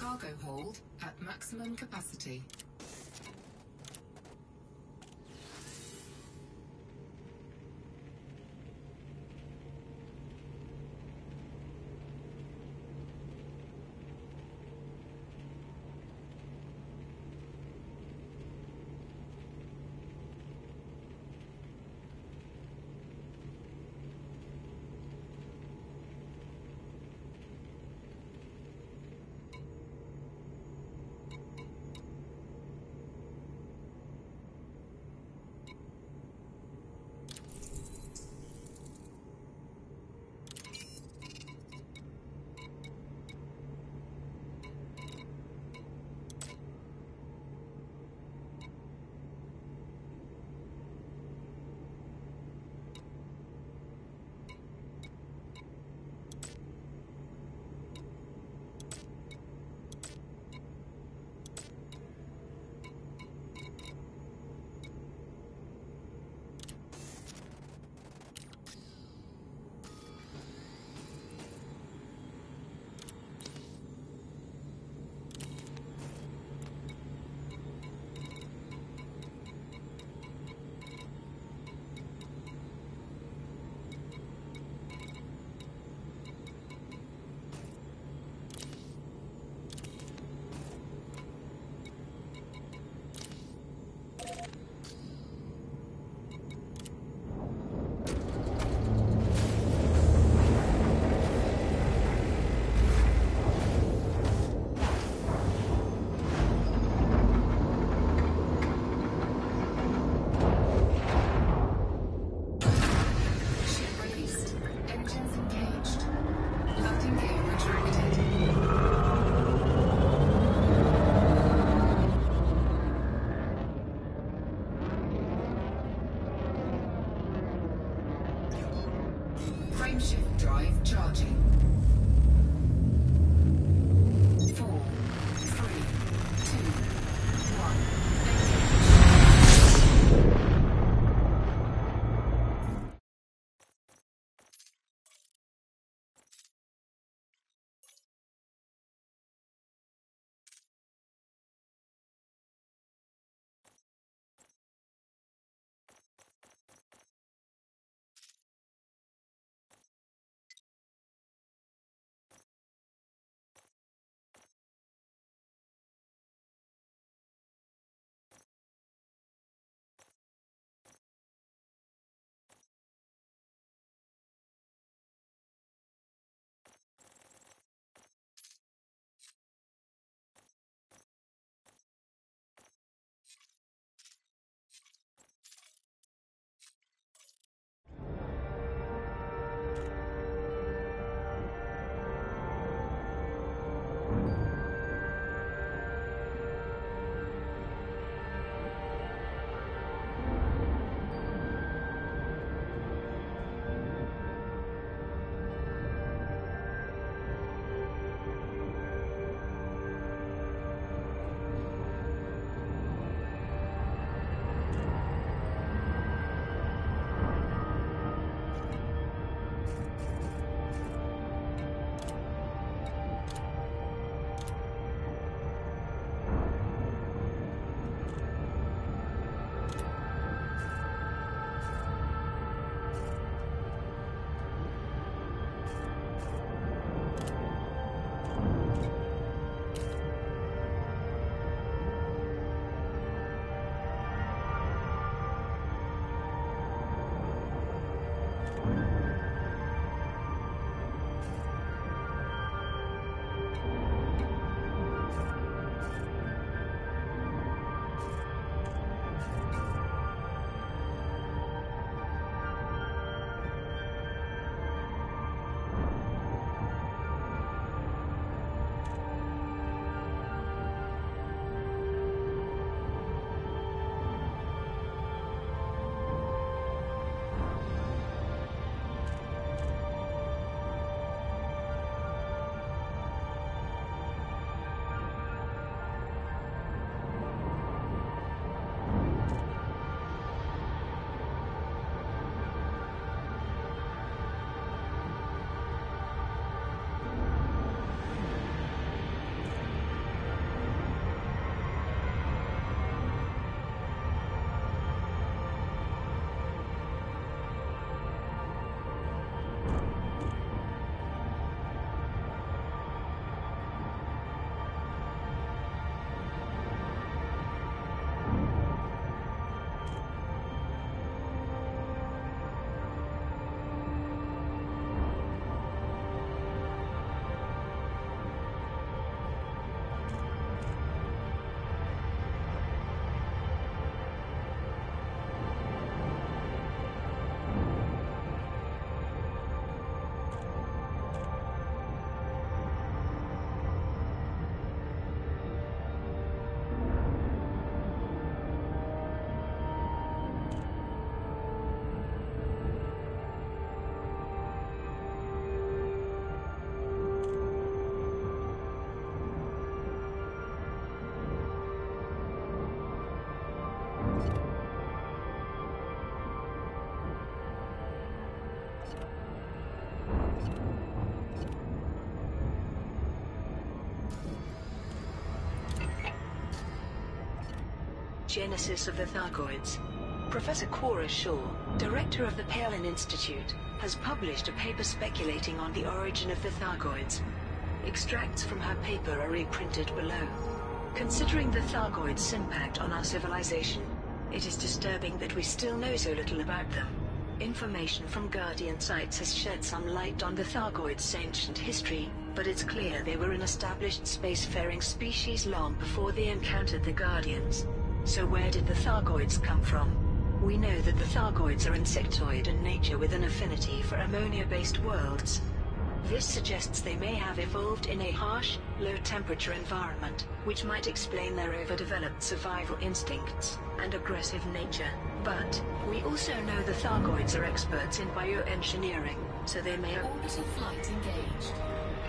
Cargo hold at maximum capacity. Frameshift drive charging. Genesis of the Thargoids. Professor Cora Shaw, director of the Palin Institute, has published a paper speculating on the origin of the Thargoids. Extracts from her paper are reprinted below. Considering the Thargoids' impact on our civilization, it is disturbing that we still know so little about them. Information from Guardian sites has shed some light on the Thargoids' ancient history, but it's clear they were an established spacefaring species long before they encountered the Guardians. So where did the Thargoids come from? We know that the Thargoids are insectoid in nature with an affinity for ammonia-based worlds. This suggests they may have evolved in a harsh, low-temperature environment, which might explain their overdeveloped survival instincts and aggressive nature. But we also know the Thargoids are experts in bioengineering, so they may have Orbital flight engaged.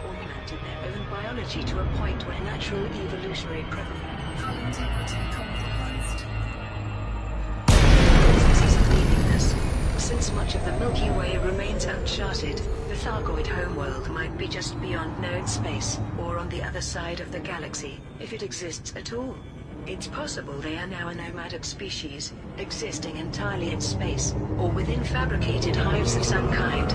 augmented their own biology to a point where natural evolutionary Hull integrity compromised. processes are leaving us. Since much of the Milky Way remains uncharted, the Thargoid homeworld might be just beyond known space, or on the other side of the galaxy, if it exists at all. It's possible they are now a nomadic species, existing entirely in space, or within fabricated hives of some kind.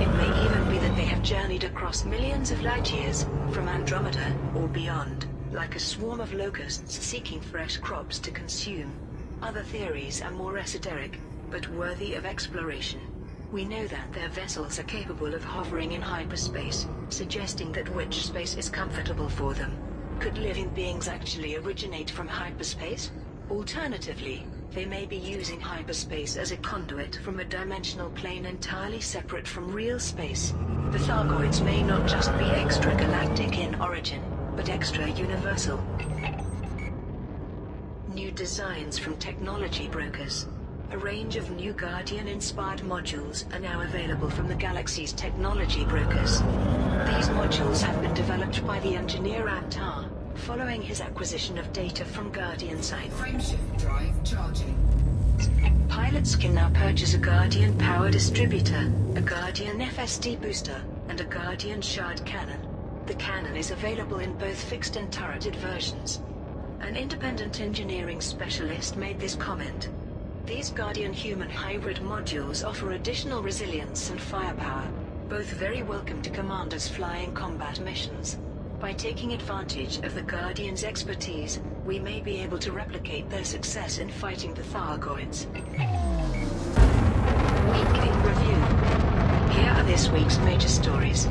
It may even be that they have journeyed across millions of light years, from Andromeda, or beyond, like a swarm of locusts seeking fresh crops to consume. Other theories are more esoteric, but worthy of exploration. We know that their vessels are capable of hovering in hyperspace, suggesting that which space is comfortable for them. Could living beings actually originate from hyperspace? Alternatively, they may be using hyperspace as a conduit from a dimensional plane entirely separate from real space. The Thargoids may not just be extragalactic in origin, but extra-universal. New designs from technology brokers. A range of new Guardian-inspired modules are now available from the galaxy's technology brokers. These modules have been developed by the engineer Antar, following his acquisition of data from Guardian sites. Frameshift drive charging. Pilots can now purchase a Guardian power distributor, a Guardian FSD booster, and a Guardian shard cannon. The cannon is available in both fixed and turreted versions. An independent engineering specialist made this comment. These Guardian-human hybrid modules offer additional resilience and firepower, both very welcome to commanders flying combat missions. By taking advantage of the Guardians' expertise, we may be able to replicate their success in fighting the Thargoids. Week in review. Here are this week's major stories.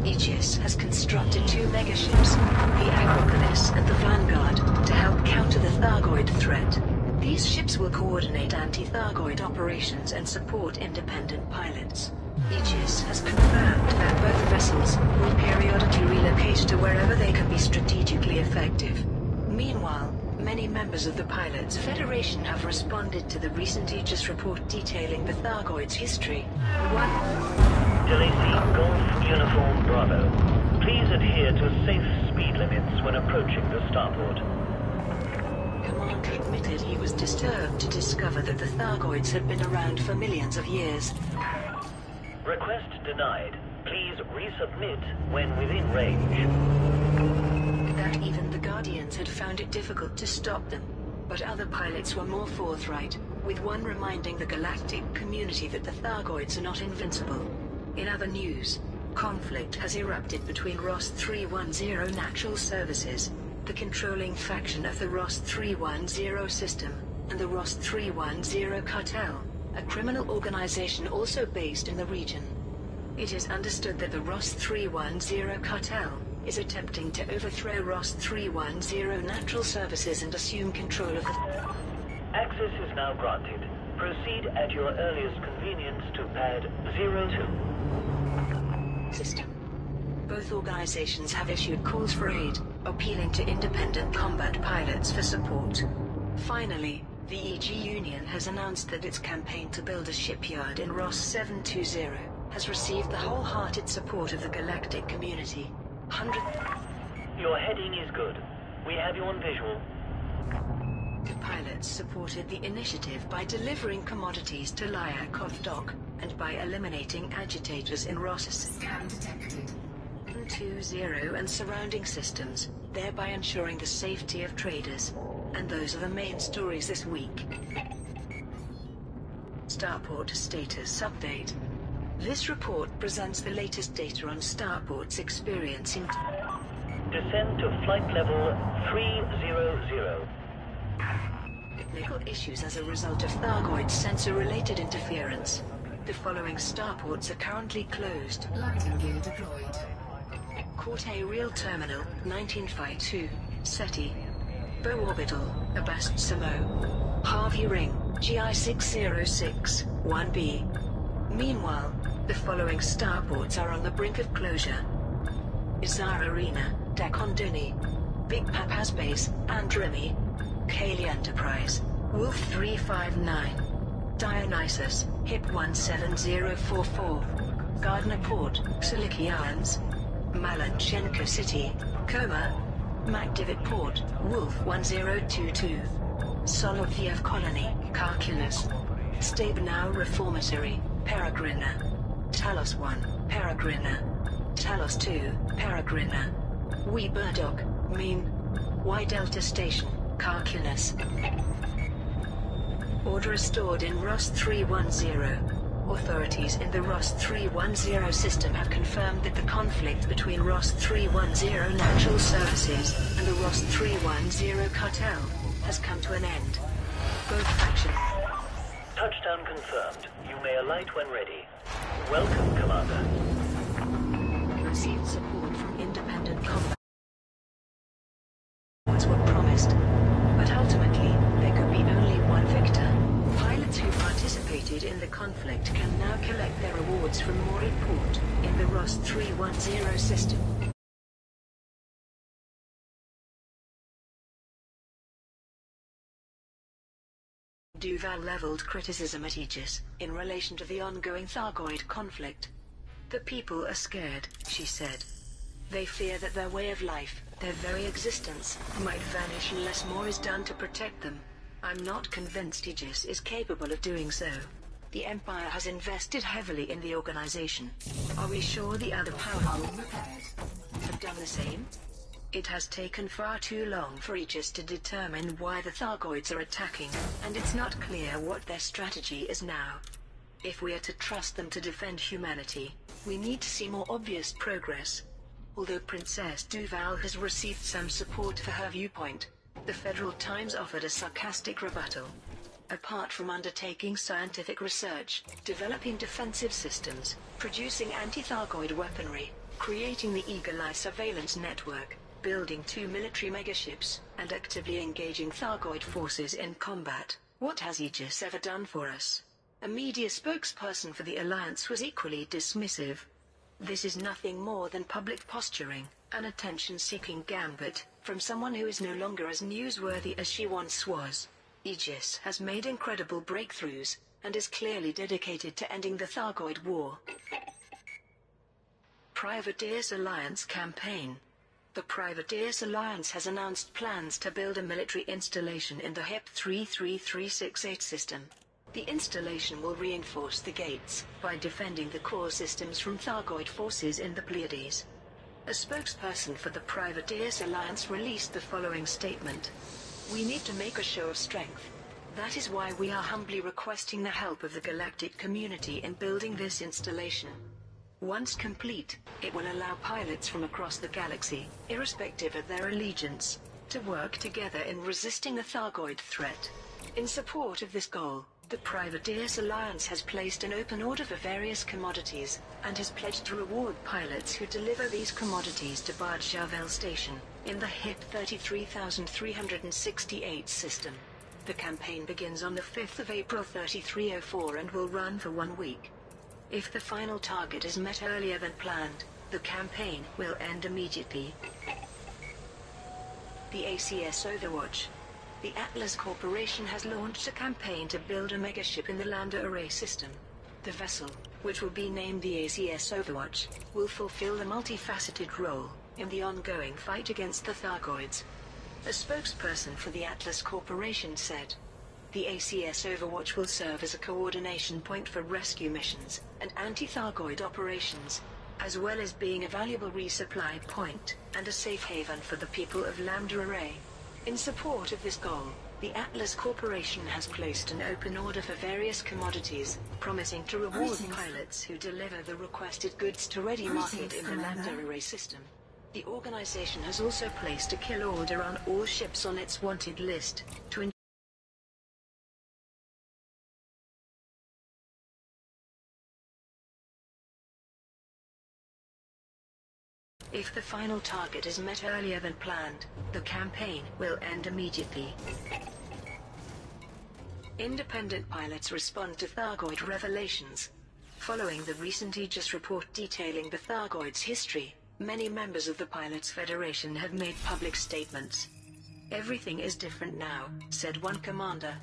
Aegis has constructed 2 megaships, the Acropolis and the Vanguard, to help counter the Thargoid threat. These ships will coordinate anti-Thargoid operations and support independent pilots. Aegis has confirmed that both vessels will periodically relocate to wherever they can be strategically effective. Meanwhile, many members of the Pilots Federation have responded to the recent Aegis report detailing the Thargoids' history. 1. Delacey, Golf Uniform Bravo. Please adhere to safe speed limits when approaching the starport. Commander admitted he was disturbed to discover that the Thargoids had been around for millions of years. Request denied. Please resubmit when within range. That even the Guardians had found it difficult to stop them, but other pilots were more forthright, with one reminding the galactic community that the Thargoids are not invincible. In other news, conflict has erupted between Ross 310 Natural Services, the controlling faction of the Ross 310 system, and the Ross 310 Cartel, a criminal organization also based in the region. It is understood that the Ross 310 Cartel is attempting to overthrow Ross 310 Natural Services and assume control of the... Access is now granted. Proceed at your earliest convenience to pad 02. system. Both organizations have issued calls for aid, appealing to independent combat pilots for support. Finally, the EG Union has announced that its campaign to build a shipyard in Ross 720 has received the wholehearted support of the galactic community. Your heading is good. We have you on visual. The pilots supported the initiative by delivering commodities to Lyakov Dock and by eliminating agitators in Ross's Scan detected. 720 and surrounding systems, thereby ensuring the safety of traders. And those are the main stories this week. Starport status update. This report presents the latest data on Starport's experiencing Descend to flight level 300. technical issues as a result of Thargoid sensor-related interference. The following starports are currently closed. Landing gear deployed. Corte Real Terminal, 1952, SETI. Bow Orbital, Abast Samo. Harvey Ring, GI606, 1B. Meanwhile, the following starports are on the brink of closure. Izar Arena, Dakonduni. Big Papas Base, Andremi. Kaylee Enterprise, Wolf 359. Dionysus, HIP 17044. Gardner Port, Siliki Islands. Malanchenko City, Koma. MacDivitt Port, Wolf 1022. Soloviev Colony, Calculus. Stabenow Reformatory, Peregrina. Talos 1, Peregrina. Talos 2, Peregrina. Wee Burdock, Mean. Y Delta Station, Calculus. Order stored in ROS 310. Authorities in the ROS 310 system have confirmed that the conflict between ROS 310 Natural Services and the ROS 310 cartel has come to an end. Both factions. Touchdown confirmed. You may alight when ready. Welcome, Commander. Received support from independent combat. Were promised, but ultimately there could be only one victor. Pilots who participated in the conflict can now collect their rewards from Mori Port in the ROS 310 system. Duval leveled criticism at Aegis in relation to the ongoing Thargoid conflict. The people are scared, she said. They fear that their way of life, their very existence, might vanish unless more is done to protect them. I'm not convinced Aegis is capable of doing so. The Empire has invested heavily in the organization. Are we sure the other powerful have done the same? It has taken far too long for Aegis to determine why the Thargoids are attacking, and it's not clear what their strategy is now. If we are to trust them to defend humanity, we need to see more obvious progress. Although Princess Duval has received some support for her viewpoint, the Federal Times offered a sarcastic rebuttal. Apart from undertaking scientific research, developing defensive systems, producing anti-Thargoid weaponry, creating the Eagle Eye surveillance network, building 2 military megaships, and actively engaging Thargoid forces in combat, what has Aegis ever done for us? A media spokesperson for the Alliance was equally dismissive. This is nothing more than public posturing, an attention-seeking gambit, from someone who is no longer as newsworthy as she once was. Aegis has made incredible breakthroughs, and is clearly dedicated to ending the Thargoid War. Privateers Alliance campaign. The Privateers Alliance has announced plans to build a military installation in the HIP 33368 system. The installation will reinforce the gates by defending the core systems from Thargoid forces in the Pleiades. A spokesperson for the Privateers Alliance released the following statement. We need to make a show of strength. That is why we are humbly requesting the help of the galactic community in building this installation. Once complete, it will allow pilots from across the galaxy, irrespective of their allegiance, to work together in resisting the Thargoid threat. In support of this goal, the Privateers Alliance has placed an open order for various commodities, and has pledged to reward pilots who deliver these commodities to Bard Javel Station, in the HIP 33368 system. The campaign begins on the 5th of April 3304 and will run for 1 week. If the final target is met earlier than planned, the campaign will end immediately. The ACS Overwatch. The Atlas Corporation has launched a campaign to build a megaship in the Lambda Array system. The vessel, which will be named the ACS Overwatch, will fulfill a multifaceted role in the ongoing fight against the Thargoids. A spokesperson for the Atlas Corporation said, the ACS Overwatch will serve as a coordination point for rescue missions and anti-Thargoid operations, as well as being a valuable resupply point and a safe haven for the people of Lambda Array. In support of this goal, the Atlas Corporation has placed an open order for various commodities, promising to reward pilots who deliver the requested goods to ready market in the Lambda Array system. The organization has also placed a kill order on all ships on its wanted list, to If the final target is met earlier than planned, the campaign will end immediately. Independent pilots respond to Thargoid revelations. Following the recent Aegis report detailing the Thargoid's history, many members of the Pilots Federation have made public statements. "Everything is different now," said one commander.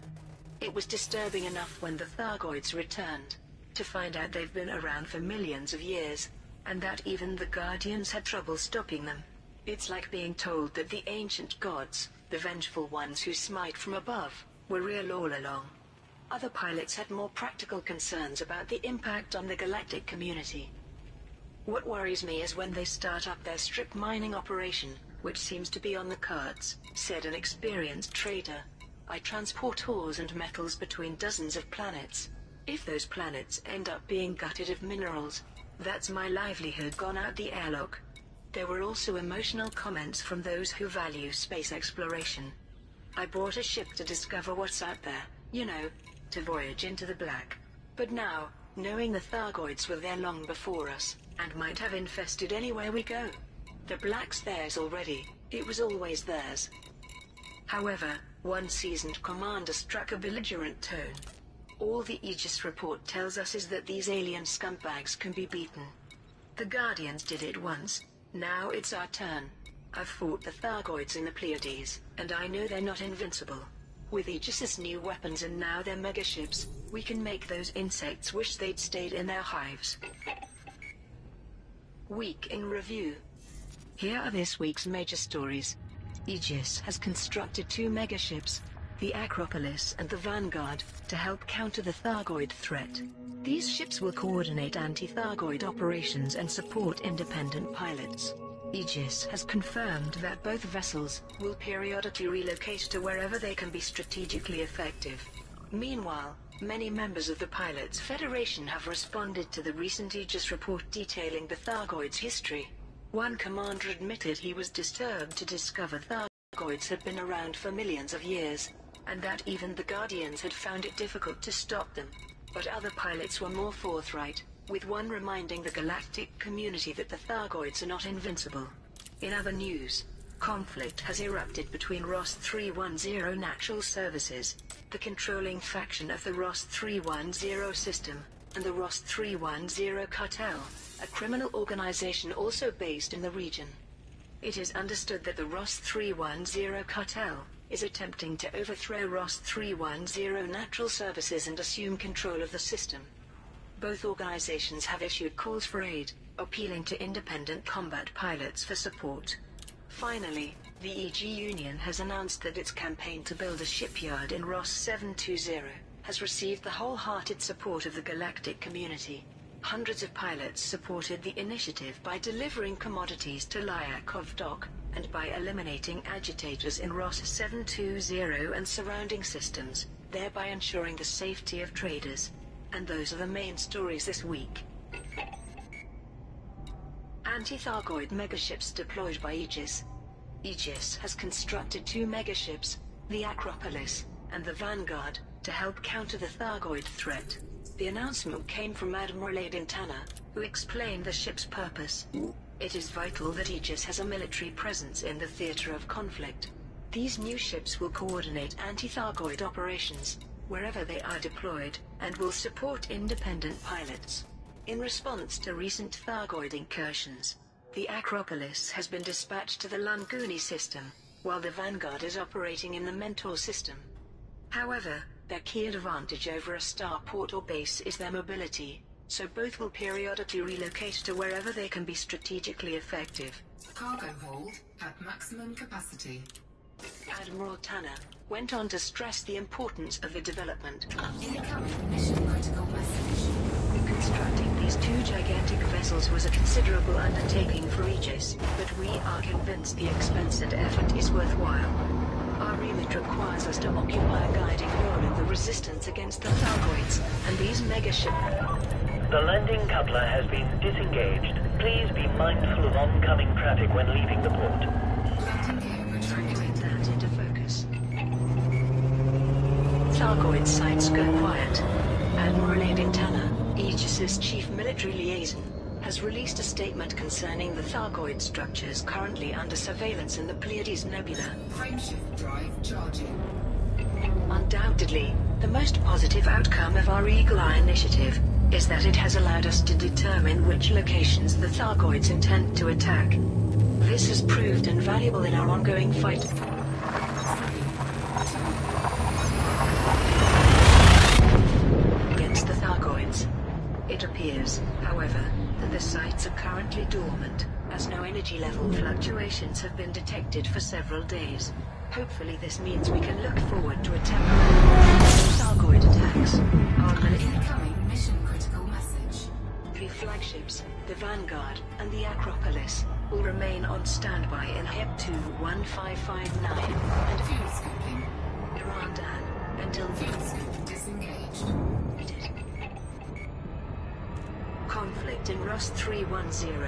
"It was disturbing enough when the Thargoids returned, to find out they've been around for millions of years, and that even the Guardians had trouble stopping them. It's like being told that the ancient gods, the vengeful ones who smite from above, were real all along." Other pilots had more practical concerns about the impact on the galactic community. "What worries me is when they start up their strip mining operation, which seems to be on the cards," said an experienced trader. "I transport ores and metals between dozens of planets. If those planets end up being gutted of minerals, that's my livelihood gone out the airlock." There were also emotional comments from those who value space exploration. "I bought a ship to discover what's out there, you know, to voyage into the black. But now, knowing the Thargoids were there long before us, and might have infested anywhere we go. The black's theirs already, it was always theirs." However, one seasoned commander struck a belligerent tone. "All the Aegis report tells us is that these alien scumbags can be beaten. The Guardians did it once, now it's our turn. I've fought the Thargoids in the Pleiades, and I know they're not invincible. With Aegis's new weapons and now their megaships, we can make those insects wish they'd stayed in their hives." Week in Review. Here are this week's major stories. Aegis has constructed 2 megaships, the Acropolis and the Vanguard, to help counter the Thargoid threat. These ships will coordinate anti-Thargoid operations and support independent pilots. Aegis has confirmed that both vessels will periodically relocate to wherever they can be strategically effective. Meanwhile, many members of the Pilots Federation have responded to the recent Aegis report detailing the Thargoids' history. One commander admitted he was disturbed to discover Thargoids had been around for millions of years, and that even the Guardians had found it difficult to stop them. But other pilots were more forthright, with one reminding the galactic community that the Thargoids are not invincible. In other news, conflict has erupted between ROS 310 Natural Services, the controlling faction of the ROS 310 system, and the ROS 310 Cartel, a criminal organization also based in the region. It is understood that the ROS 310 Cartel is attempting to overthrow ROS 310 Natural Services and assume control of the system. Both organizations have issued calls for aid, appealing to independent combat pilots for support. Finally, the EG Union has announced that its campaign to build a shipyard in ROS 720 has received the wholehearted support of the galactic community. Hundreds of pilots supported the initiative by delivering commodities to Lyakov Dock, and by eliminating agitators in ROS 720 and surrounding systems, thereby ensuring the safety of traders. And those are the main stories this week. Anti-Thargoid megaships deployed by Aegis. Aegis has constructed 2 megaships, the Acropolis and the Vanguard, to help counter the Thargoid threat. The announcement came from Admiral Aiden Tanner, who explained the ship's purpose. "It is vital that Aegis has a military presence in the theater of conflict. These new ships will coordinate anti-Thargoid operations, wherever they are deployed, and will support independent pilots. In response to recent Thargoid incursions, the Acropolis has been dispatched to the Lunguni system, while the Vanguard is operating in the Mentor system. However, their key advantage over a starport or base is their mobility, so both will periodically relocate to wherever they can be strategically effective." Cargo hold at maximum capacity. Admiral Tanner went on to stress the importance of the development. Incoming mission critical message. Constructing these 2 gigantic vessels was a considerable undertaking for Aegis, but we are convinced the expense and effort is worthwhile. Our remit requires us to occupy a guiding role in the resistance against the Thargoids, and these megaships. The landing coupler has been disengaged. Please be mindful of oncoming traffic when leaving the port. Landing gear retracting. Put that into focus. Thargoid sites go quiet. Admiral Aiden Tanner, Aegis's chief military liaison, has released a statement concerning the Thargoid structures currently under surveillance in the Pleiades Nebula. Frameshift drive charging. Undoubtedly, the most positive outcome of our Eagle Eye initiative is that it has allowed us to determine which locations the Thargoids intend to attack. This has proved invaluable in our ongoing fight against the Thargoids. It appears, however, that the sites are currently dormant, as no energy level fluctuations have been detected for several days. Hopefully this means we can look forward to a temporary Thargoid attacks. Our Incoming mission critical message. 3 flagships, the Vanguard and the Acropolis, will remain on standby in HEP 21559 and Fuel scooping. Randan until Fuel scoop disengaged. Conflict in ROS 310.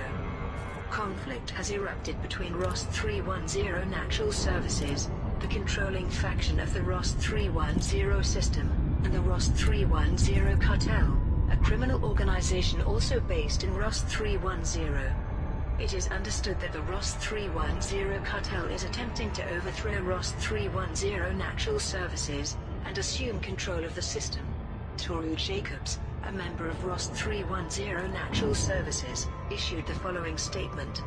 Conflict has erupted between ROS 310 Natural Services, the controlling faction of the ROS 310 system, and the ROS 310 Cartel, a criminal organization also based in ROS 310. It is understood that the ROS 310 Cartel is attempting to overthrow ROS 310 Natural Services and assume control of the system. Toru Jacobs, a member of ROS 310 Natural Services, issued the following statement.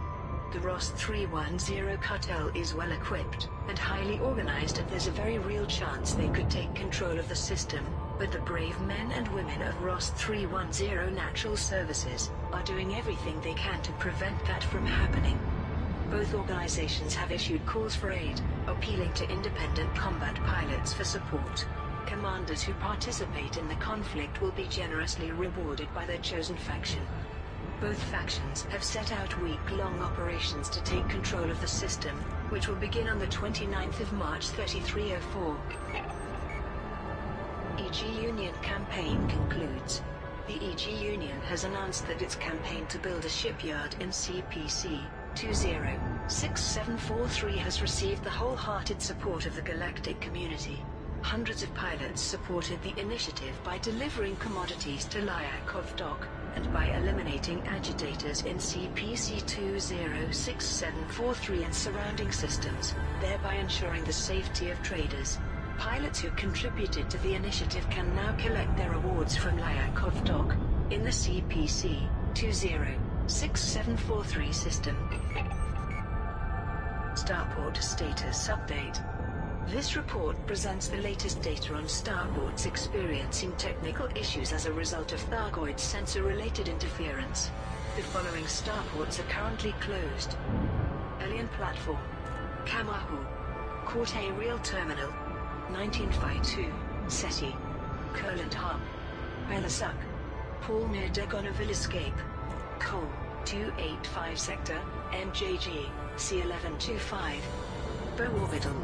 The ROS 310 Cartel is well equipped and highly organized, and there's a very real chance they could take control of the system, but the brave men and women of ROS 310 Natural Services are doing everything they can to prevent that from happening. Both organizations have issued calls for aid, appealing to independent combat pilots for support. Commanders who participate in the conflict will be generously rewarded by their chosen faction. Both factions have set out week-long operations to take control of the system, which will begin on the 29th of March 3304. EG Union campaign concludes. The EG Union has announced that its campaign to build a shipyard in CPC 206743 has received the wholehearted support of the galactic community. Hundreds of pilots supported the initiative by delivering commodities to Lyakov Dock, and by eliminating agitators in CPC 206743 and surrounding systems, thereby ensuring the safety of traders. Pilots who contributed to the initiative can now collect their awards from Lyakov Dock, in the CPC 206743 system. Starport status update. This report presents the latest data on starports experiencing technical issues as a result of Thargoid sensor-related interference. The following starports are currently closed: Alien Platform, Kamahu, Corte Real Terminal, 1952, SETI, Kurland Hub, Belasuk, Paul near Dagonoville Escape, Cole, 285 Sector, MJG, C1125, Bow Orbital.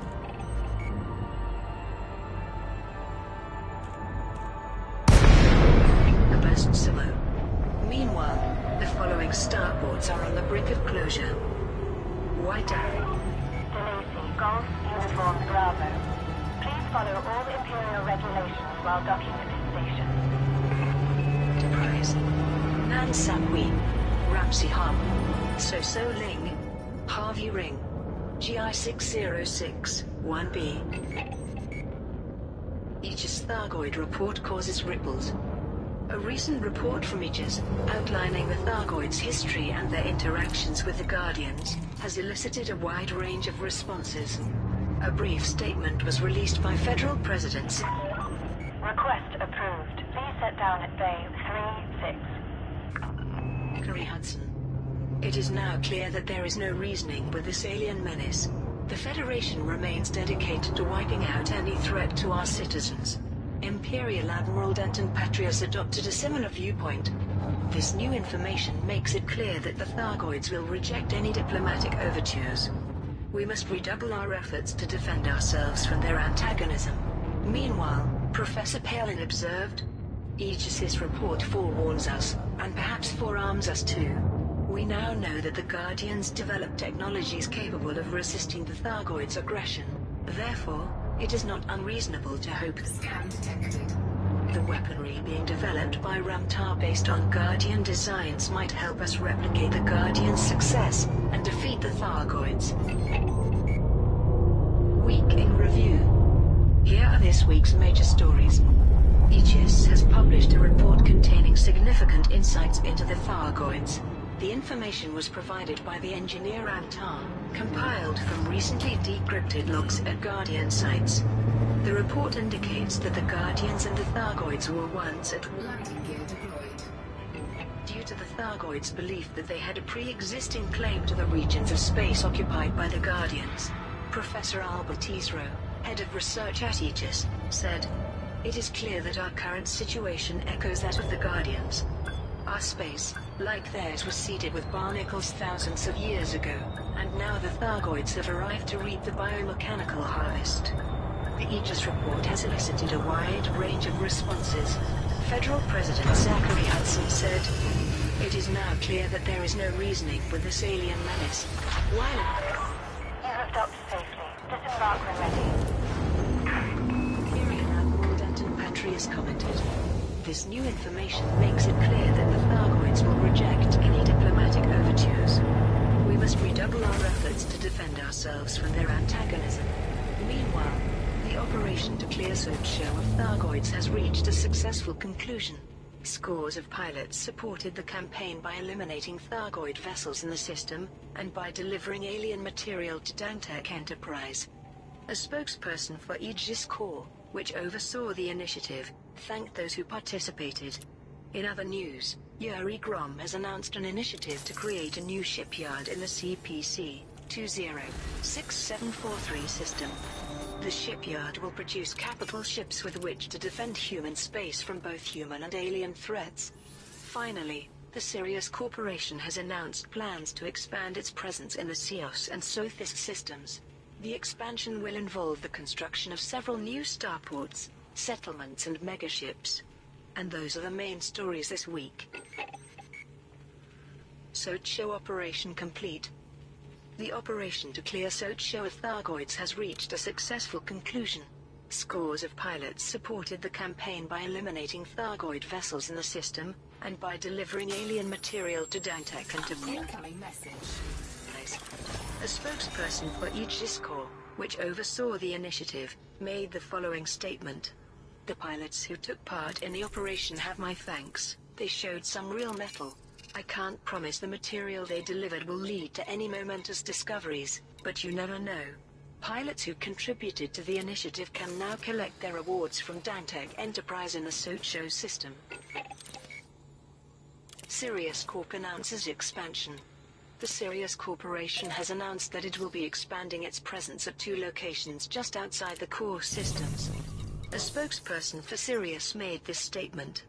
Simo. Meanwhile, the following starports are on the brink of closure: White Arrow, Delacey, Golf, Uniform, Bravo. Please follow all Imperial regulations while docking at this station. Enterprise, Nan Sapui, Ramsey Hub, So Ling, Harvey Ring, GI 606 1B. Aegis Thargoid report causes ripples. A recent report from Aegis, outlining the Thargoids' history and their interactions with the Guardians, has elicited a wide range of responses. A brief statement was released by Federal Presidents. Request approved. Please set down at Bay 36. Kerry Hudson. It is now clear that there is no reasoning with this alien menace. The Federation remains dedicated to wiping out any threat to our citizens. Imperial Admiral Denton Patrius adopted a similar viewpoint. This new information makes it clear that the Thargoids will reject any diplomatic overtures. We must redouble our efforts to defend ourselves from their antagonism. Meanwhile, Professor Palin observed, Aegis's report forewarns us, and perhaps forearms us too. We now know that the Guardians developed technologies capable of resisting the Thargoids' aggression. Therefore, it is not unreasonable to hope Scan detected. the weaponry being developed by Ramtar based on Guardian designs might help us replicate the Guardians' success and defeat the Thargoids. Week in Review. Here are this week's major stories. Aegis has published a report containing significant insights into the Thargoids. The information was provided by the engineer Ramtar, compiled from recently decrypted logs at Guardian sites. The report indicates that the Guardians and the Thargoids were once at war. Landing gear deployed. Due to the Thargoids' belief that they had a pre-existing claim to the regions of space occupied by the Guardians, Professor Albert Isro, head of research at Aegis, said, "It is clear that our current situation echoes that of the Guardians. Our space, like theirs, was seeded with barnacles thousands of years ago, and now the Thargoids have arrived to reap the biomechanical harvest." The Aegis report has elicited a wide range of responses. Federal President Zachary Hudson said, "It is now clear that there is no reasoning with this alien menace. While You have docked safely. Disembark when ready. Imperial Admiral Denton Petrie has commented, "This new information makes it clear that the Thargoids will reject any diplomatic overtures. We must redouble our efforts to defend ourselves from their antagonism. Meanwhile, the operation to clear Soap Show of Thargoids has reached a successful conclusion. Scores of pilots supported the campaign by eliminating Thargoid vessels in the system, and by delivering alien material to Dantec Enterprise." A spokesperson for Aegis Corps, which oversaw the initiative, thanked those who participated. In other news, Yuri Grom has announced an initiative to create a new shipyard in the CPC 206743 system. The shipyard will produce capital ships with which to defend human space from both human and alien threats. Finally, the Sirius Corporation has announced plans to expand its presence in the Ceos and Sothis systems. The expansion will involve the construction of several new starports, settlements and megaships. And those are the main stories this week. Soap Show operation complete. The operation to clear Soap Show of Thargoids has reached a successful conclusion. Scores of pilots supported the campaign by eliminating Thargoid vessels in the system, and by delivering alien material to Dantec Enterprise. Incoming message. A spokesperson for Aegis Corps, which oversaw the initiative, made the following statement. "The pilots who took part in the operation have my thanks. They showed some real mettle. I can't promise the material they delivered will lead to any momentous discoveries, but you never know. Pilots who contributed to the initiative can now collect their awards from Dantec Enterprise in the Soap Show system." Sirius Corp announces expansion. The Sirius Corporation has announced that it will be expanding its presence at 2 locations just outside the core systems. A spokesperson for Sirius made this statement.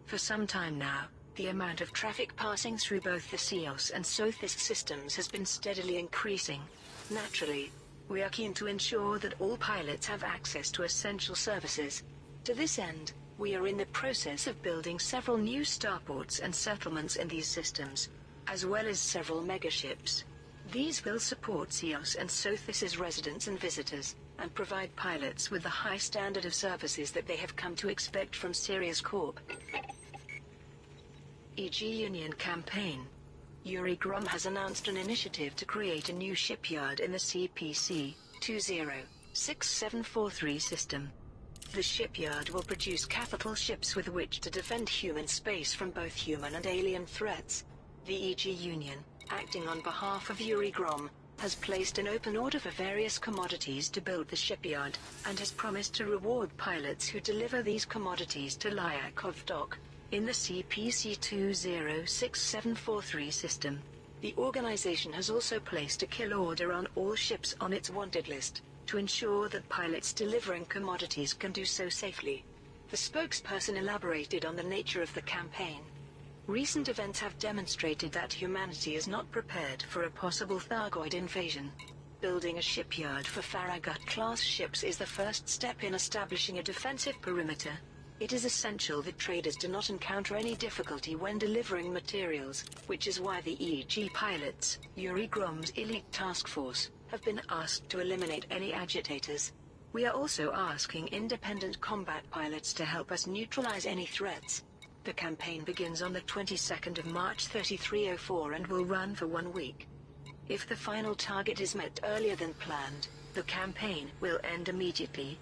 "For some time now, the amount of traffic passing through both the Ceos and Sothis systems has been steadily increasing. Naturally, we are keen to ensure that all pilots have access to essential services. To this end, we are in the process of building several new starports and settlements in these systems, as well as several megaships. These will support Ceos and Sothis's residents and visitors, and provide pilots with the high standard of services that they have come to expect from Sirius Corp." EG Union Campaign. Yuri Grom has announced an initiative to create a new shipyard in the CPC 206743 system. The shipyard will produce capital ships with which to defend human space from both human and alien threats. The EG Union, acting on behalf of Yuri Grom, has placed an open order for various commodities to build the shipyard, and has promised to reward pilots who deliver these commodities to Lyakov Dock in the CPC 206743 system. The organization has also placed a kill order on all ships on its wanted list, to ensure that pilots delivering commodities can do so safely. The spokesperson elaborated on the nature of the campaign. "Recent events have demonstrated that humanity is not prepared for a possible Thargoid invasion. Building a shipyard for Farragut-class ships is the first step in establishing a defensive perimeter. It is essential that traders do not encounter any difficulty when delivering materials, which is why the EG pilots, Yuri Grom's elite task force, have been asked to eliminate any agitators. We are also asking independent combat pilots to help us neutralize any threats. The campaign begins on the 22nd of March 3304 and will run for 1 week. If the final target is met earlier than planned, the campaign will end immediately.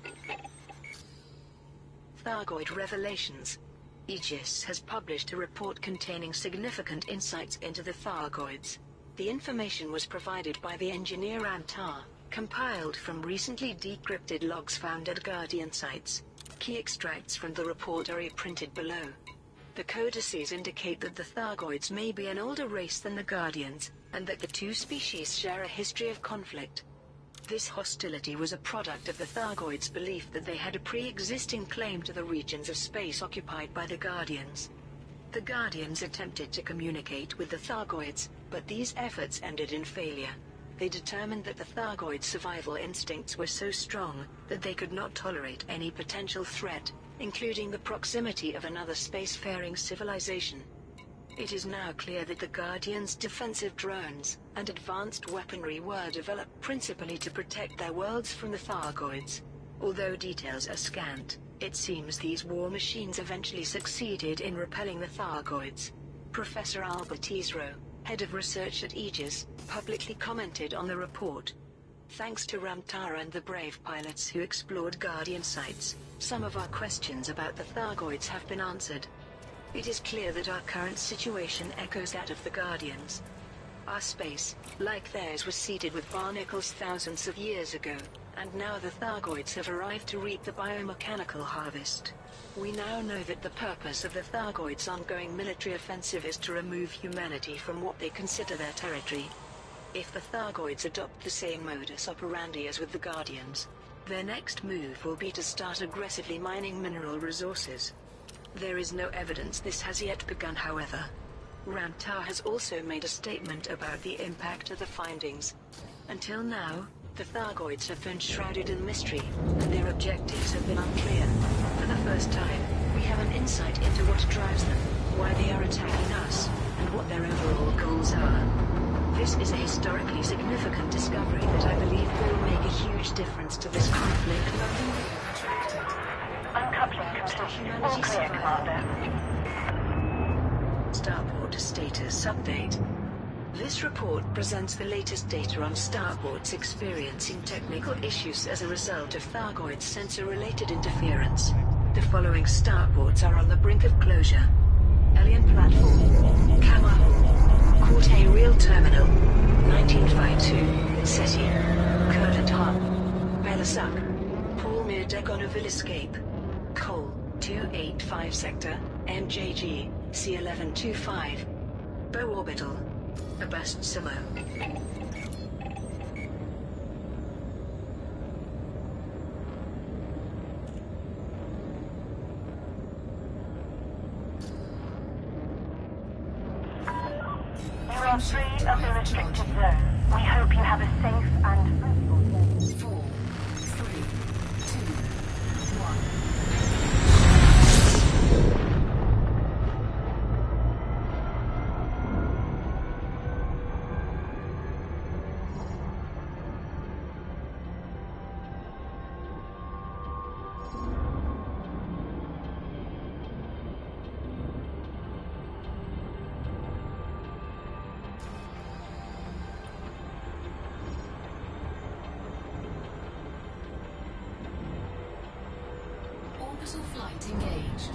Thargoid Revelations. Aegis has published a report containing significant insights into the Thargoids. The information was provided by the engineer Antar, compiled from recently decrypted logs found at Guardian sites. Key extracts from the report are reprinted below. The codices indicate that the Thargoids may be an older race than the Guardians, and that the two species share a history of conflict. This hostility was a product of the Thargoids' belief that they had a pre-existing claim to the regions of space occupied by the Guardians. The Guardians attempted to communicate with the Thargoids, but these efforts ended in failure. They determined that the Thargoids' survival instincts were so strong that they could not tolerate any potential threat, including the proximity of another spacefaring civilization. It is now clear that the Guardians' defensive drones and advanced weaponry were developed principally to protect their worlds from the Thargoids. Although details are scant, it seems these war machines eventually succeeded in repelling the Thargoids. Professor Albert Isro, head of research at Aegis, publicly commented on the report. Thanks to Ramtara and the brave pilots who explored Guardian sites, some of our questions about the Thargoids have been answered. It is clear that our current situation echoes that of the Guardians. Our space, like theirs, was seeded with barnacles thousands of years ago, and now the Thargoids have arrived to reap the biomechanical harvest. We now know that the purpose of the Thargoids' ongoing military offensive is to remove humanity from what they consider their territory. If the Thargoids adopt the same modus operandi as with the Guardians, their next move will be to start aggressively mining mineral resources. There is no evidence this has yet begun, however. Ramtar has also made a statement about the impact of the findings. Until now, the Thargoids have been shrouded in mystery, and their objectives have been unclear. For the first time, we have an insight into what drives them, why they are attacking us, and what their overall goals are. This is a historically significant discovery that I believe will make a huge difference to this conflict. Uncoupling complete. All clear, Commander. Starport status update. This report presents the latest data on Starport's experiencing technical issues as a result of Thargoid sensor-related interference. The following Starports are on the brink of closure: Alien Platform, Kama, Corte Real Terminal, 1952, SETI, Kurland Hub, Belasuk, Paul-Mir Degonaville Escape, Cole, 285 Sector, MJG, C1125, Bow Orbital, Abast Simo. You are free of the restricted zone. We hope you have a safe and fruitful day. 4, 3, 2, 1. Orbital flight engaged.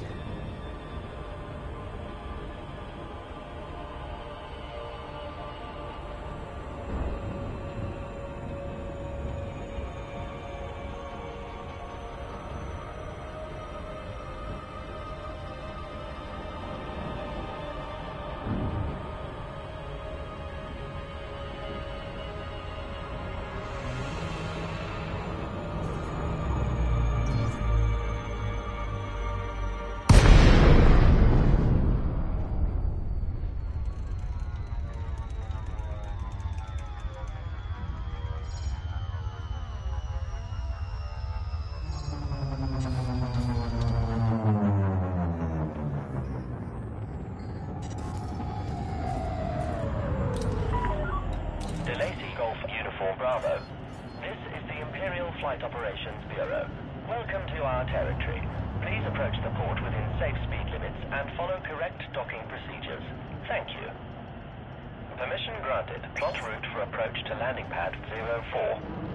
Uniform Bravo. This is the Imperial Flight Operations Bureau. Welcome to our territory. Please approach the port within safe speed limits and follow correct docking procedures. Thank you. Permission granted. Plot route for approach to landing pad 04.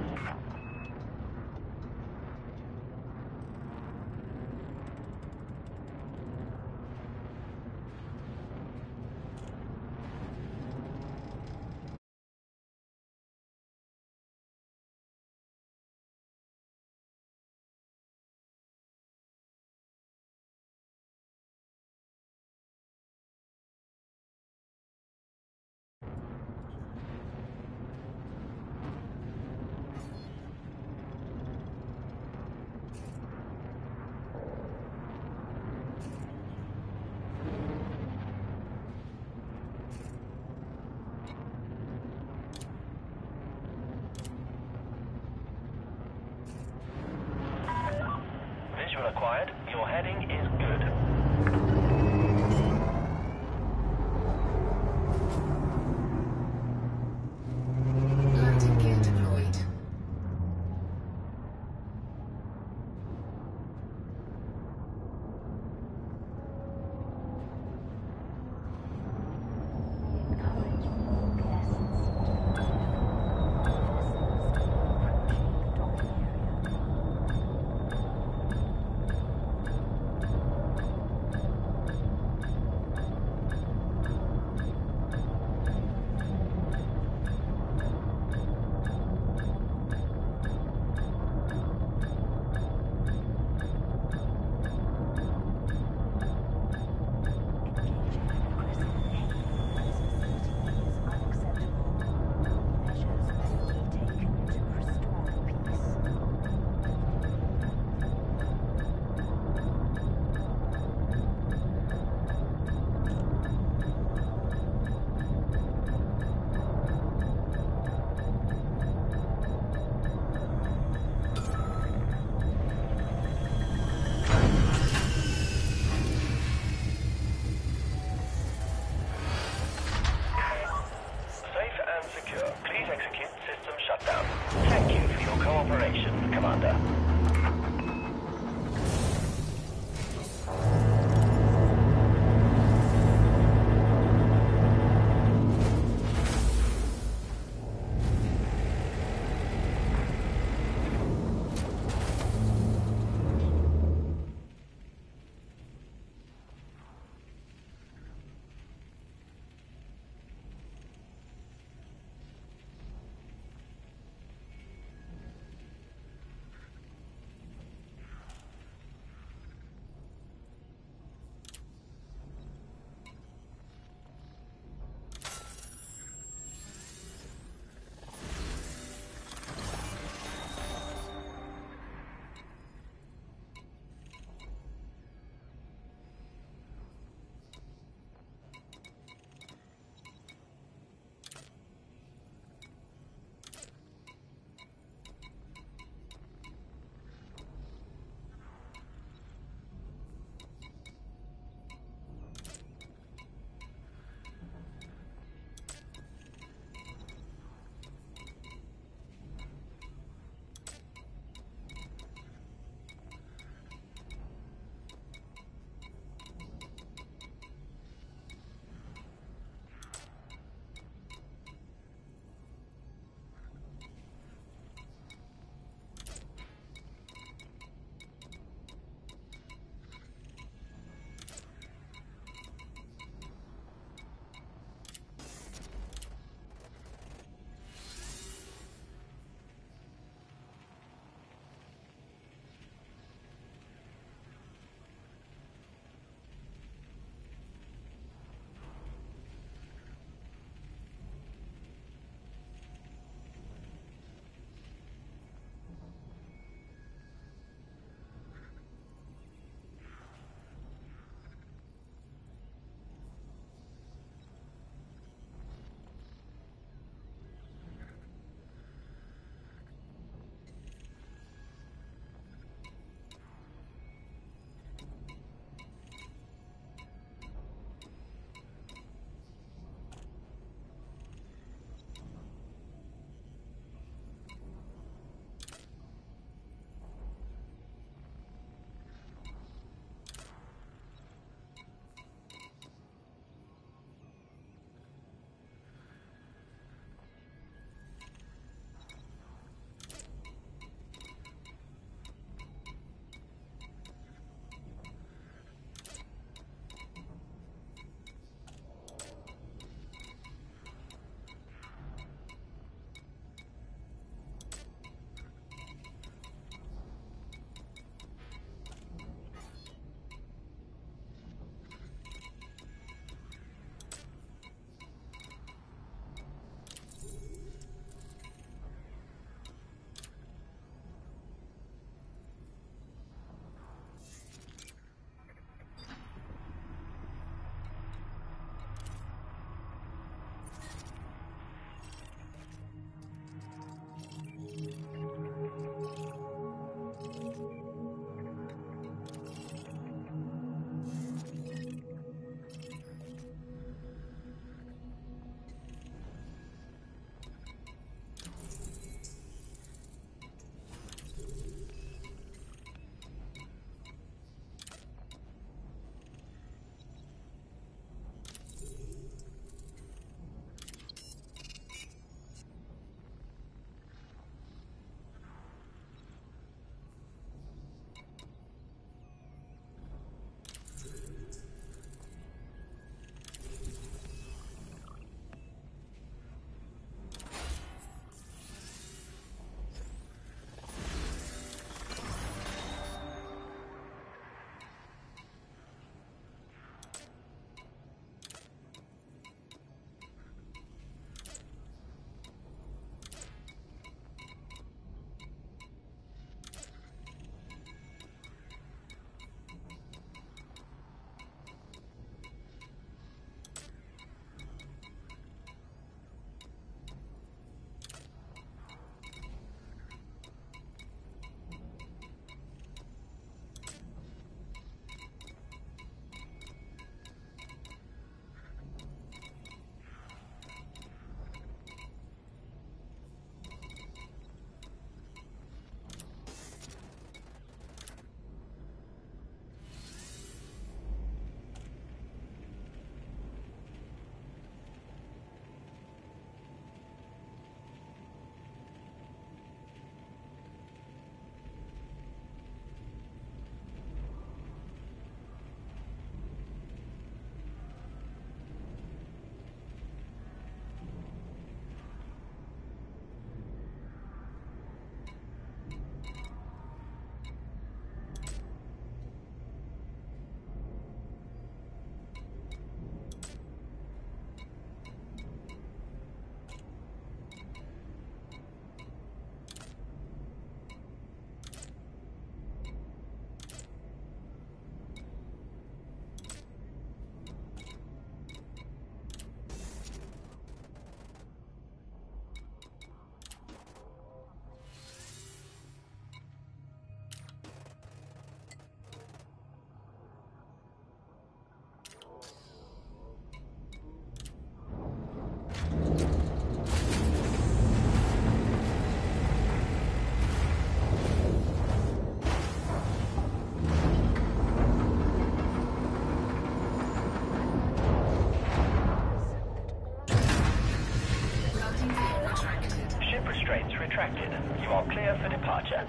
restraints retracted. You are clear for departure.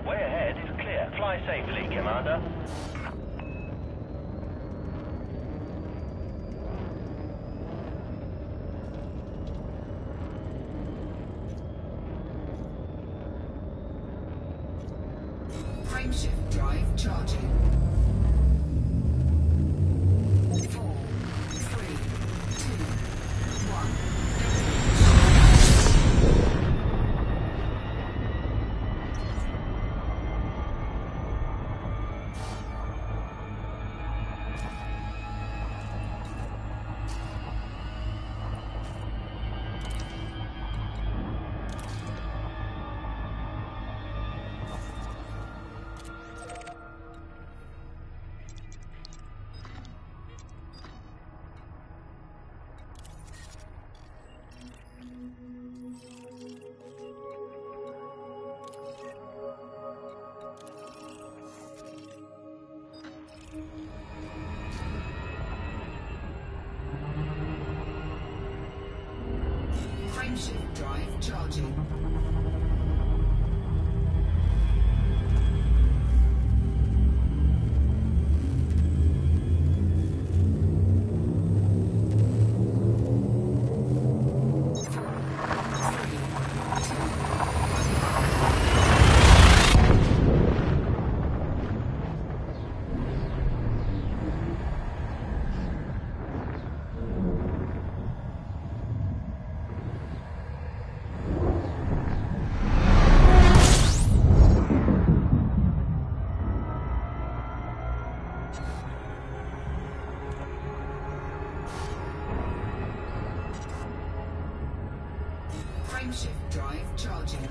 Way ahead is clear. Fly safely, Commander. Frameshift drive charging. 4, 3, 2, 1. Frameshift drive charging. Frameshift drive charging.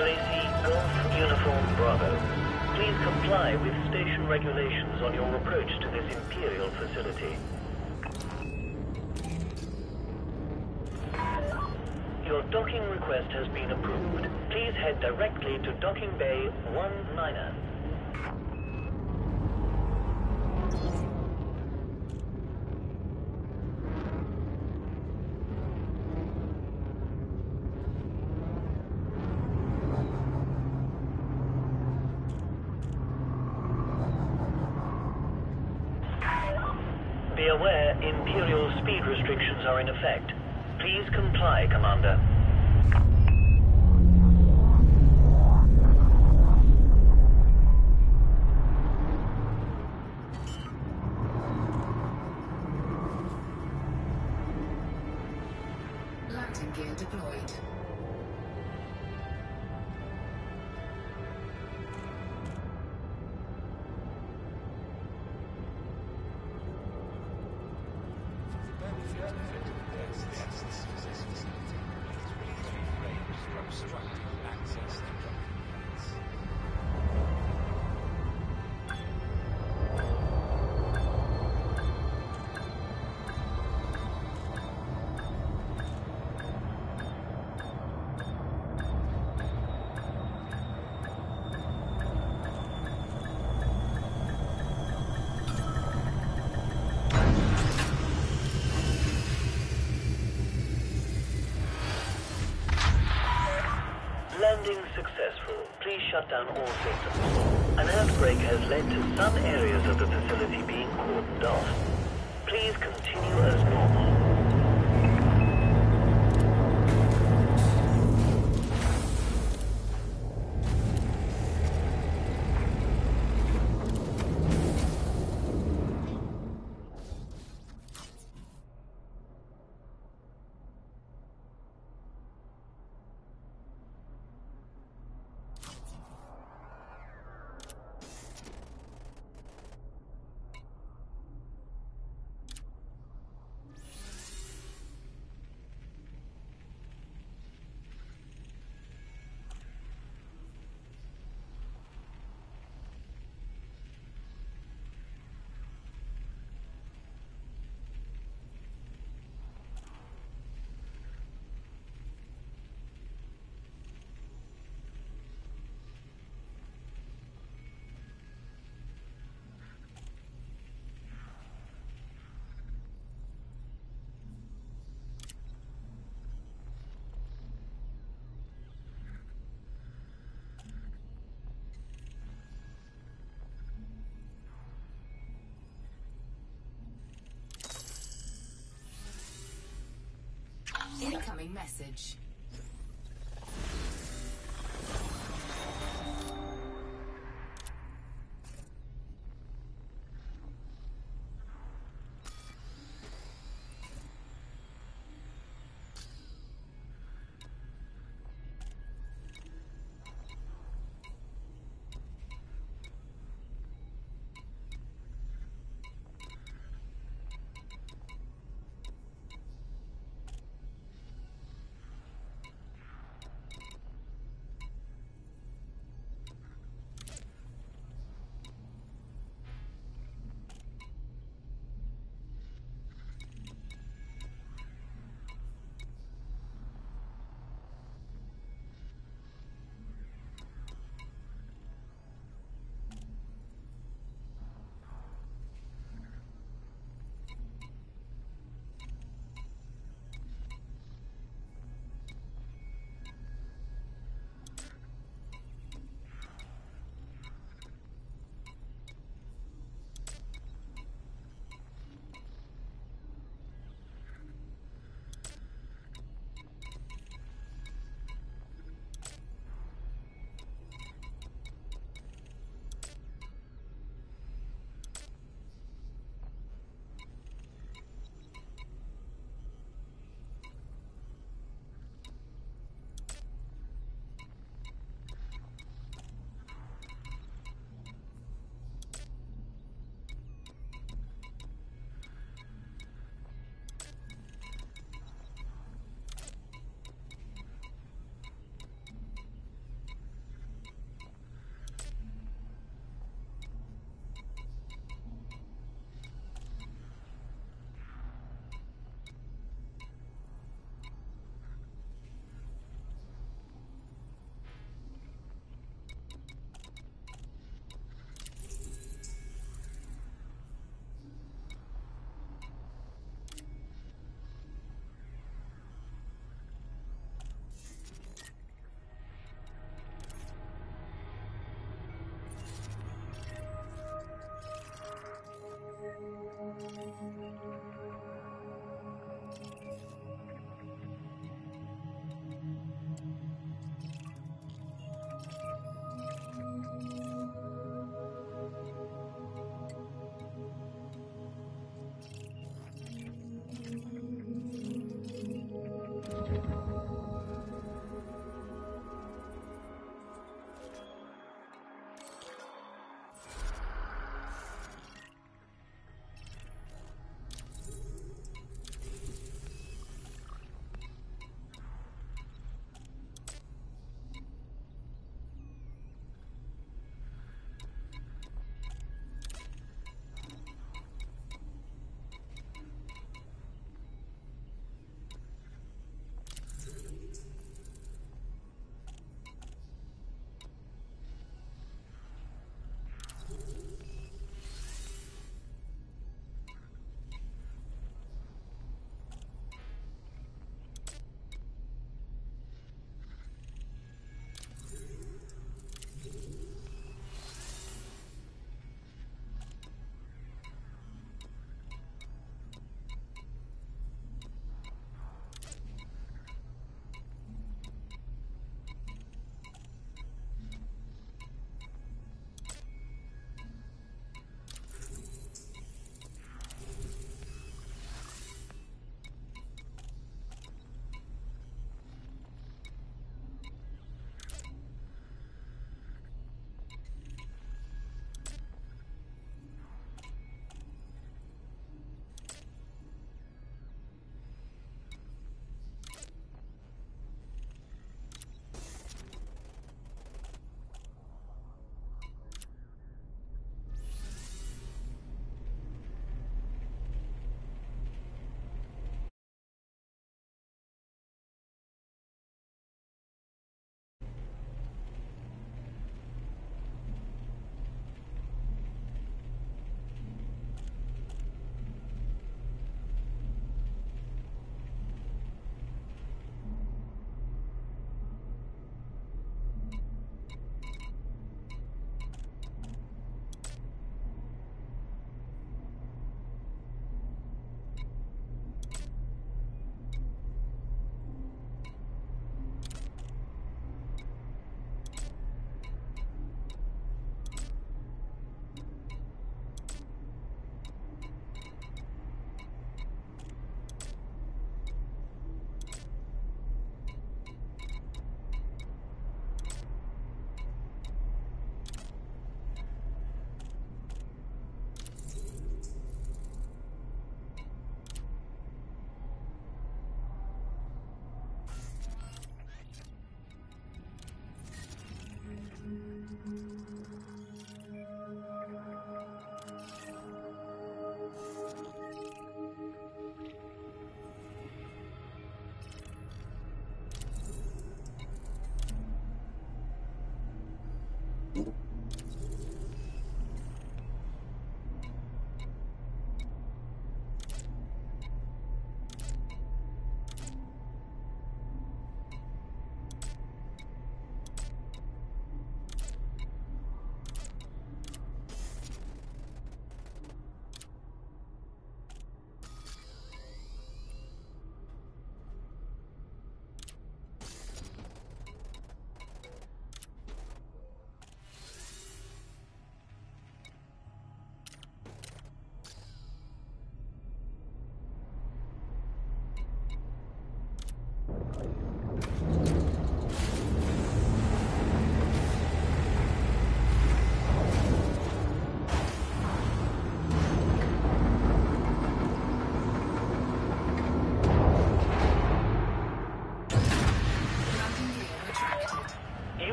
LAC Golf Uniform Bravo. Please comply with station regulations on your approach to this Imperial facility. Your docking request has been approved. Please head directly to Docking Bay 19er. Be aware, Imperial speed restrictions are in effect. Please comply, Commander. Landing gear deployed. Landing successful. Please shut down all systems. An outbreak has led to some areas of the facility being cordoned off. Please continue as normal. Incoming message. You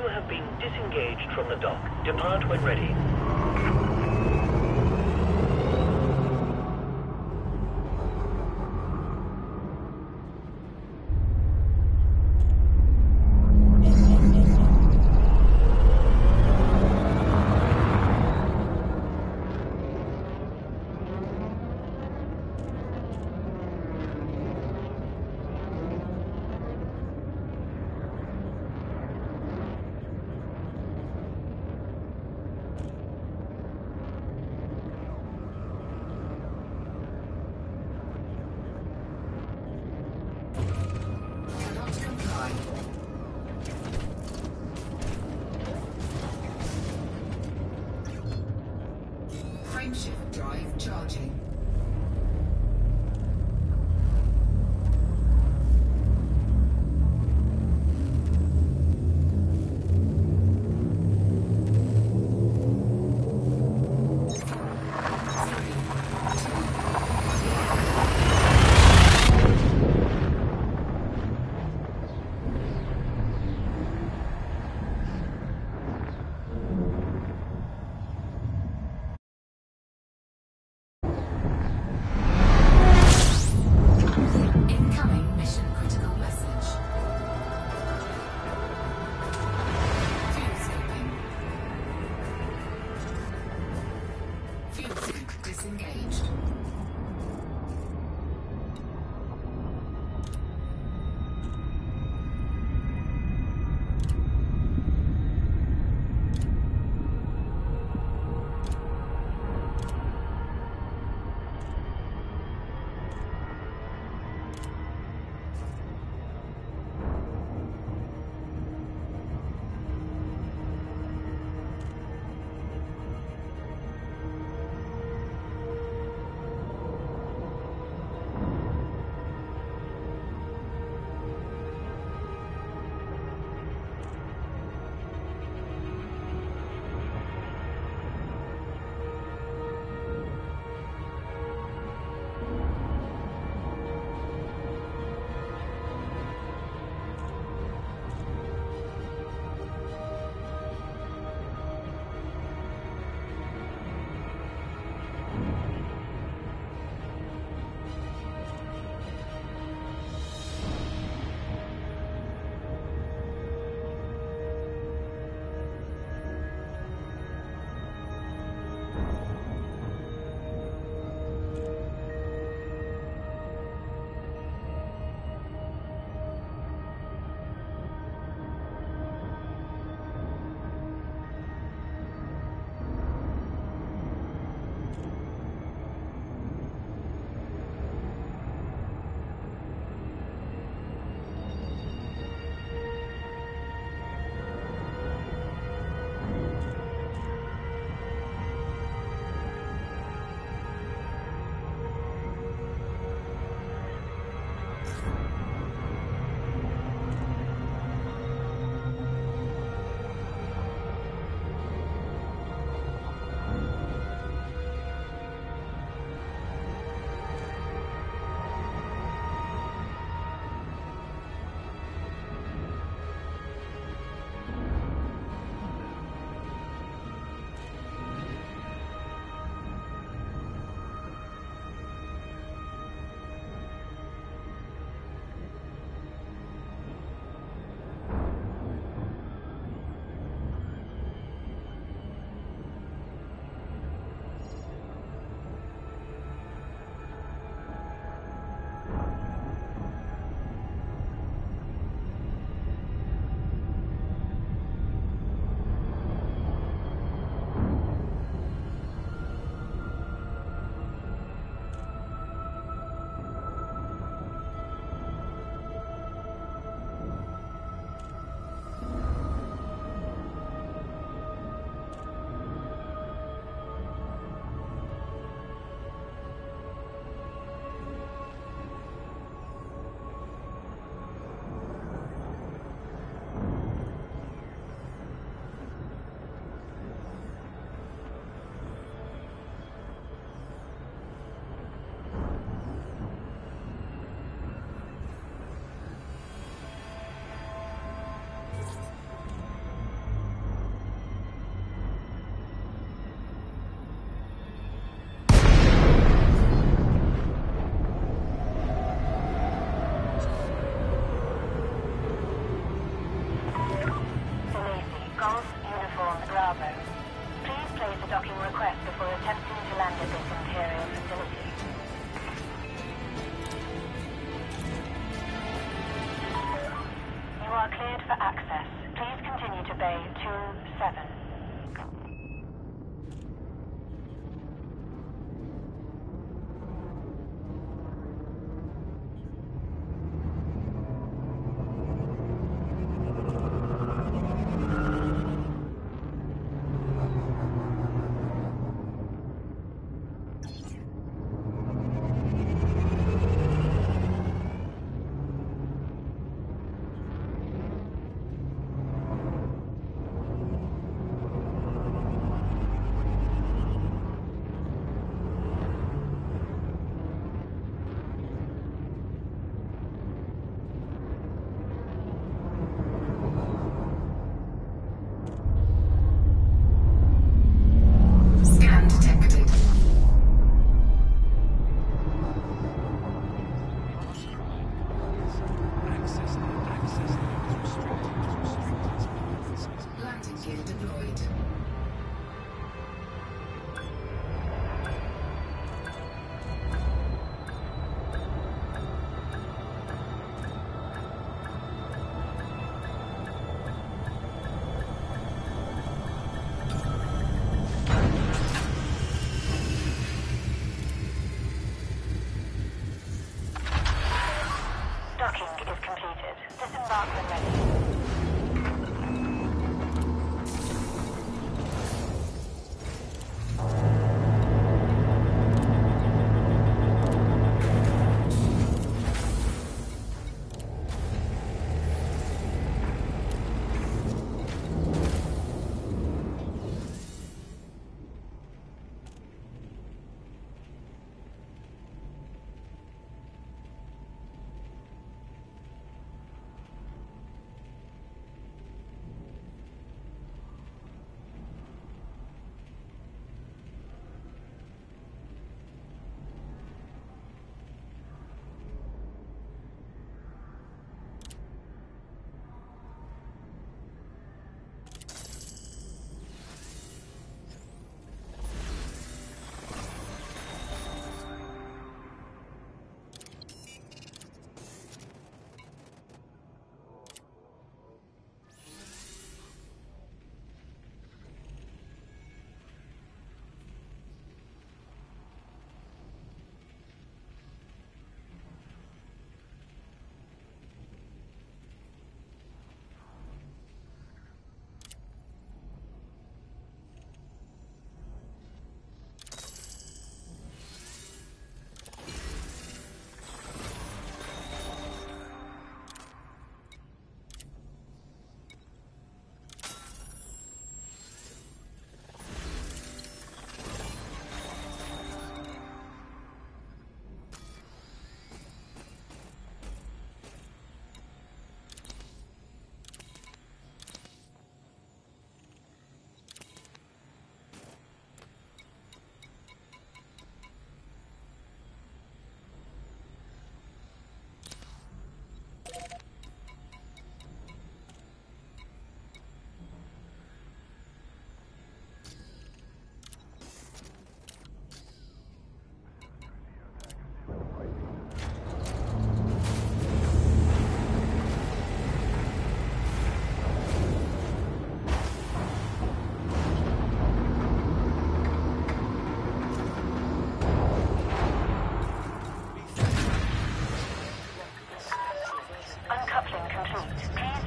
have been disengaged from the dock. Depart when ready. Cannot comply. Frameshift drive charging. Uniform Bravo. Please place a docking request before attempting to land at this Imperial facility. You are cleared for access. Please continue to Bay 27. Scan detected. Landing gear deployed. Docking is completed. Disembark when ready.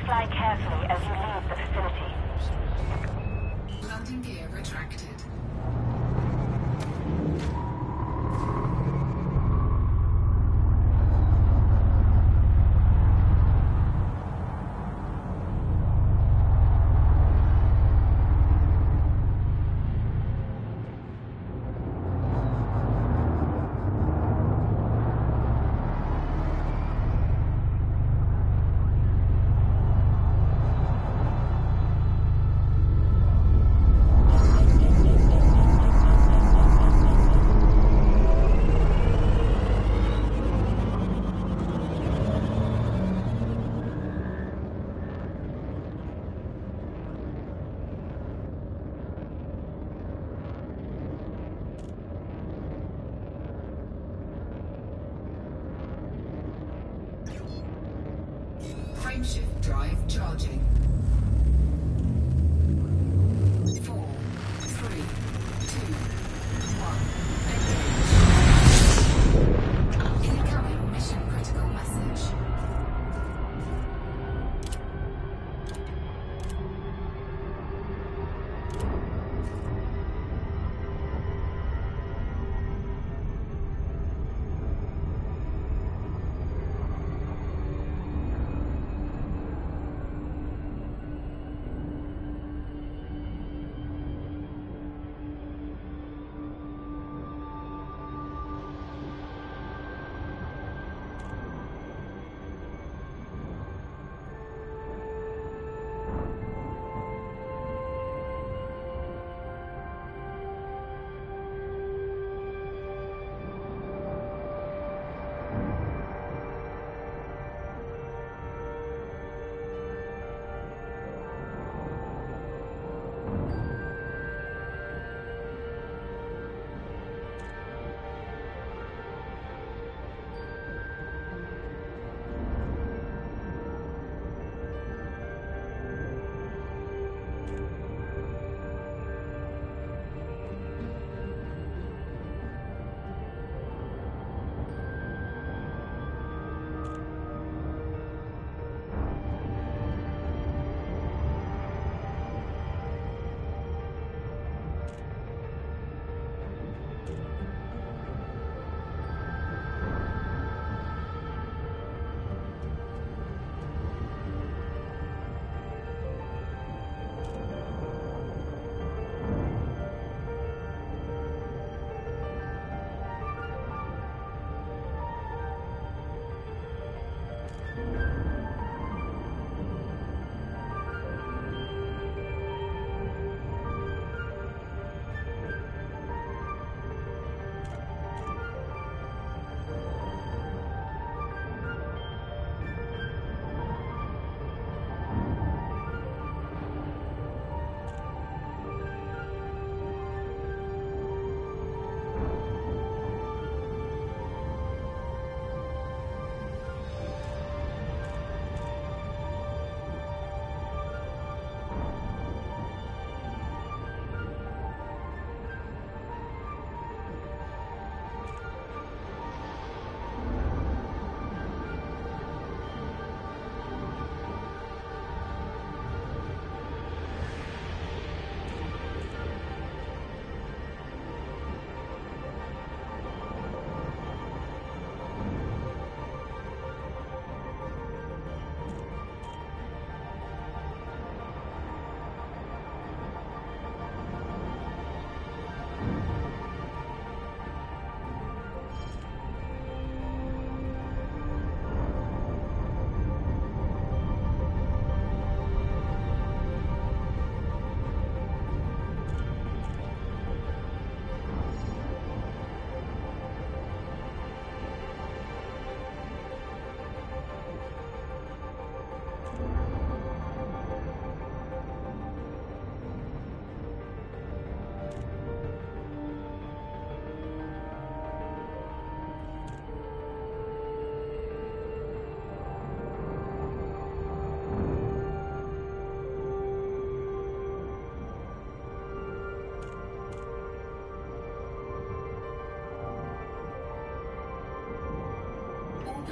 Fly carefully as you leave the facility. Landing gear retracted.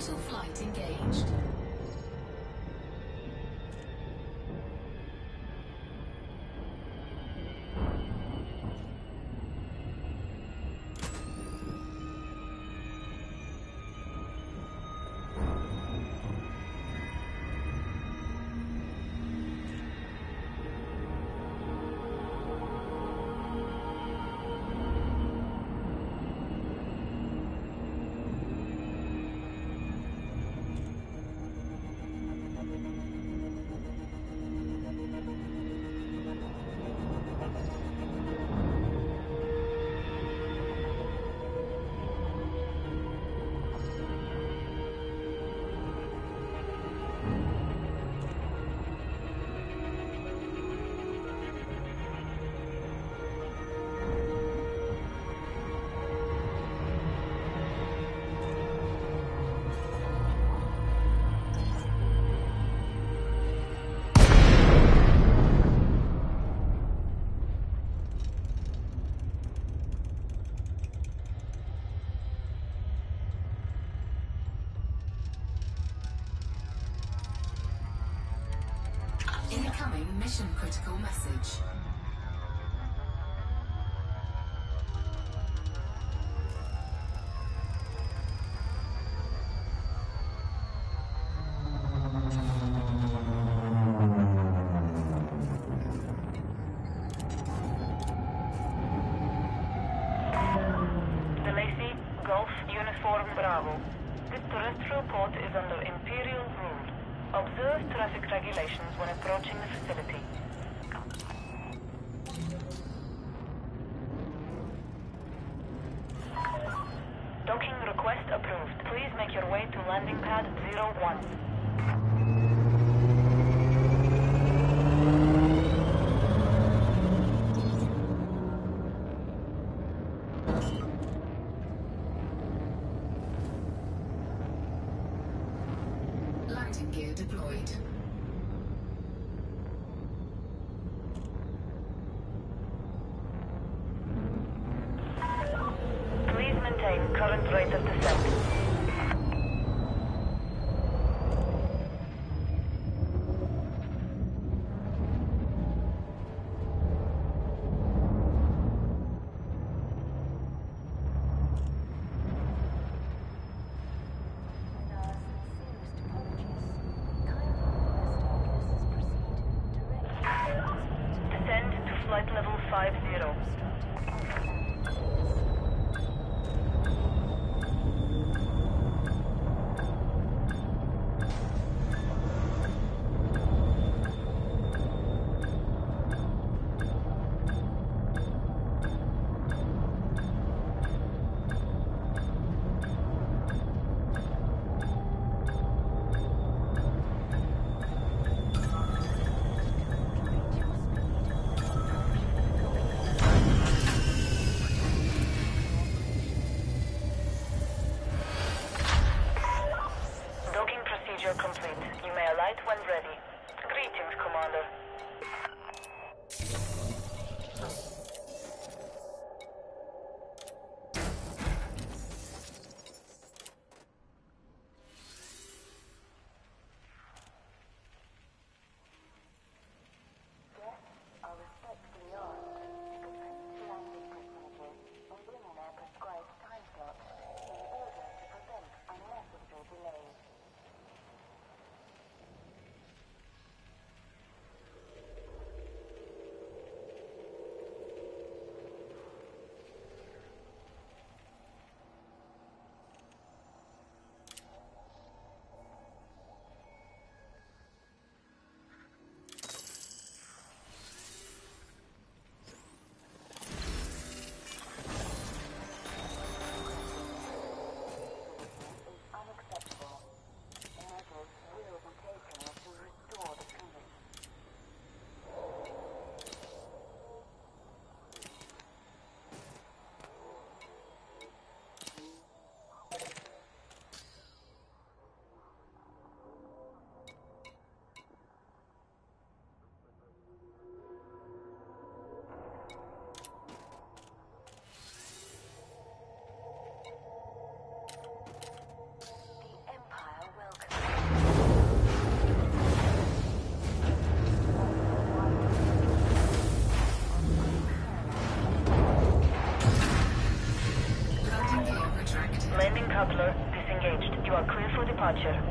Orbital flight engaged. Incoming mission critical message. Delacey, Golf Uniform Bravo. This terrestrial port is under Imperial rule. Observe traffic regulations when approaching the facility. Docking request approved. Please make your way to landing pad 01. Landing gear deployed. Please maintain current rate of descent. Descend to flight level 50. departure.